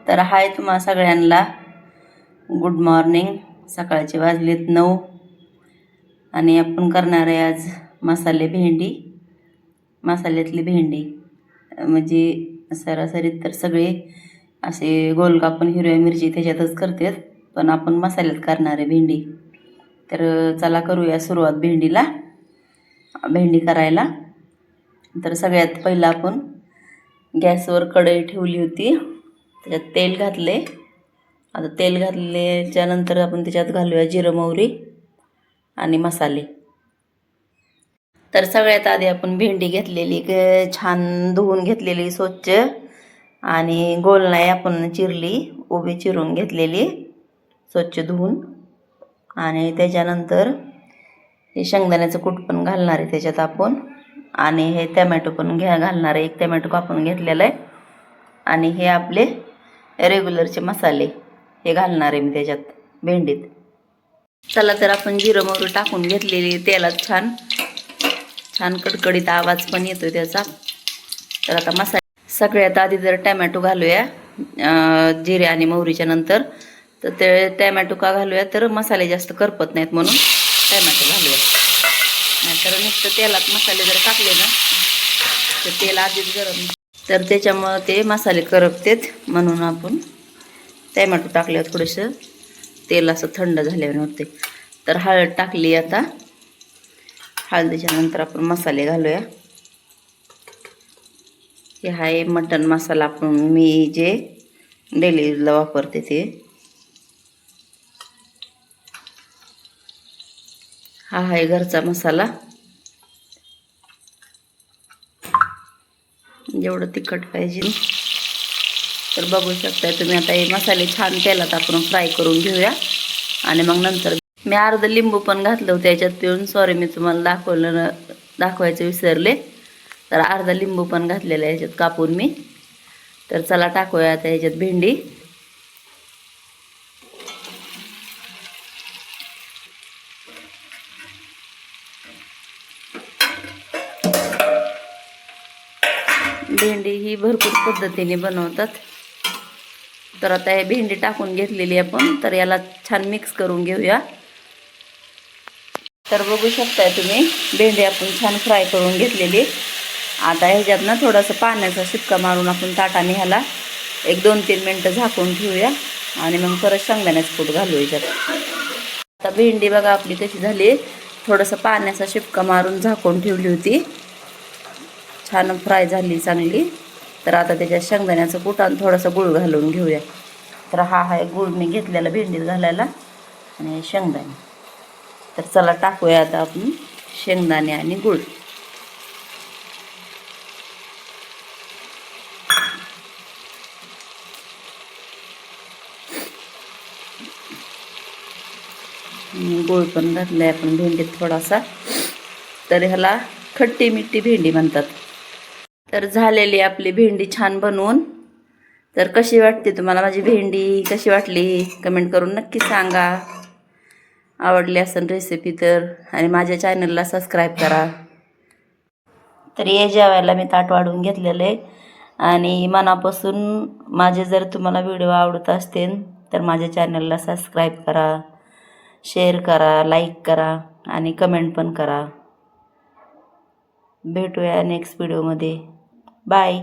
तर हाय तुम्हा सगळ्यांना गुड मॉर्निंग। सकाळचे वाजलेत 9 आणि आपण करणार आहे आज मसाले भेंडी। मसाल्यातली भेंडी म्हणजे सरासरीत तर सगळे असे गोल कापून हिरव्या मिरची त्याच्यातच करतात, पण आपण मसाल्यात करणार आहे भेंडी। तर चला करूया सुरुवात भेंडी करायला। तर सगळ्यात पहिला आपण गॅसवर कढई ठेवली होती, त्याच्यात तेल घातले। आता तेल घातल्याच्या नंतर आपण त्याच्यात घालूया जिरं मोहरी आणि मसाले। तर सगळ्यात आधी आपण भेंडी घेतलेली छान धुवून घेतलेली स्वच्छ आणि गोल नाही आपण चिरली, उभी चिरून घेतलेली स्वच्छ धुवून। आणि त्याच्यानंतर हे शेंगदाण्याचं कूट पण घालणार आहे त्याच्यात आपण, आणि हे टमॅटो पण घालणार आहे। एक टमॅटो कापून घेतलेला आहे आणि हे आपले रेग्युलरचे मसाले हे घालणार आहे मी त्याच्यात भेंडीत। चला तर आपण जिरं मोहरी टाकून घेतलेली तेलात छान छान कडकडीत आवाज पण येतो त्याचा। तर आता मसाले सगळ्यात आधी जर टमॅटो घालूया जिरे आणि मोहरीच्या नंतर। तर ते टमॅटो का घालूया तर मसाले जास्त करपत नाहीत म्हणून टमॅटो घालूया, नाहीतर नुसतं तेलात मसाले जर टाकले ना तर तेल आधीच गरम, तर त्याच्यामुळं ते मसाले करपतात, म्हणून आपण टमॅटो टाकल्यावर थोडंसं तेल असं थंड झाल्यावर होते। तर हळद टाकली, आता हळदीच्या नंतर आपण मसाले घालूया। हे आहे मटन मसाला, आपण मी जे डेली यूजला वापरते ते हा आहे घरचा मसाला। जेवढं तिखट पाहिजे तर बघू शकता तुम्ही। आता हे मसाले छान तेलात आपण फ्राय करून घेऊया आणि मग नंतर मी अर्ध लिंबू पण घातलं होतं याच्यात पिळून, सॉरी मी तुम्हाला दाखवायचं विसरले। तर अर्धा लिंबू पण घातलेला आहे याच्यात कापून मी। तर चला टाकूया आता याच्यात भेंडी। भेंडी ही भरपूर पद्धतीने बनवतात। तर आता हे भेंडी टाकून घेतलेली आपण, तर याला छान मिक्स करून घेऊया। तर बघू शकताय तुम्ही भेंडी आपण छान फ्राय करून घेतलेली। आता ह्याच्यात ना थोडंसं पाण्याचा शिपका मारून आपण ताटाने ह्याला 1-2-3 मिनटं झाकून ठेवूया आणि मग परत शेंगदाण्याचं कूट घालू याच्यात। आता भेंडी बघा आपली कशी झाली, थोडंसं पाण्याचा शिपका मारून झाकून ठेवली होती, छान फ्राय झाली चांगली। तर आता त्याच्यात शेंगदाण्याचं कूट आणि थोडंसं गूळ घालून घेऊया। तर हा आहे गूळ मी घेतलेला भेंडीत घालायला आणि शेंगदाणे। तर चला टाकूया आता आपण शेंगदाणे आणि गूळ। गूळ पण घातलाय आपण भेंडीत थोडासा, तर ह्याला खट्टी मिठी भेंडी म्हणतात। तर झालेली आपली भेंडी छान बनवून। तर कशी वाटते तुम्हाला माझी भेंडी, कशी वाटली कमेंट करून नक्की सांगा। आवडली असेल रेसिपी तर, आणि माझ्या चॅनलला सबस्क्राईब करा। तर ये जेवायला मी ताट वाढून घेतलेलं आहे, आणि मनापासून माझे जर तुम्हाला व्हिडिओ आवडत असतील तर माझ्या चॅनलला सबस्क्राईब करा, शेअर करा, लाईक करा आणि कमेंट पण करा। भेटूया नेक्स्ट व्हिडिओमध्ये। बाय।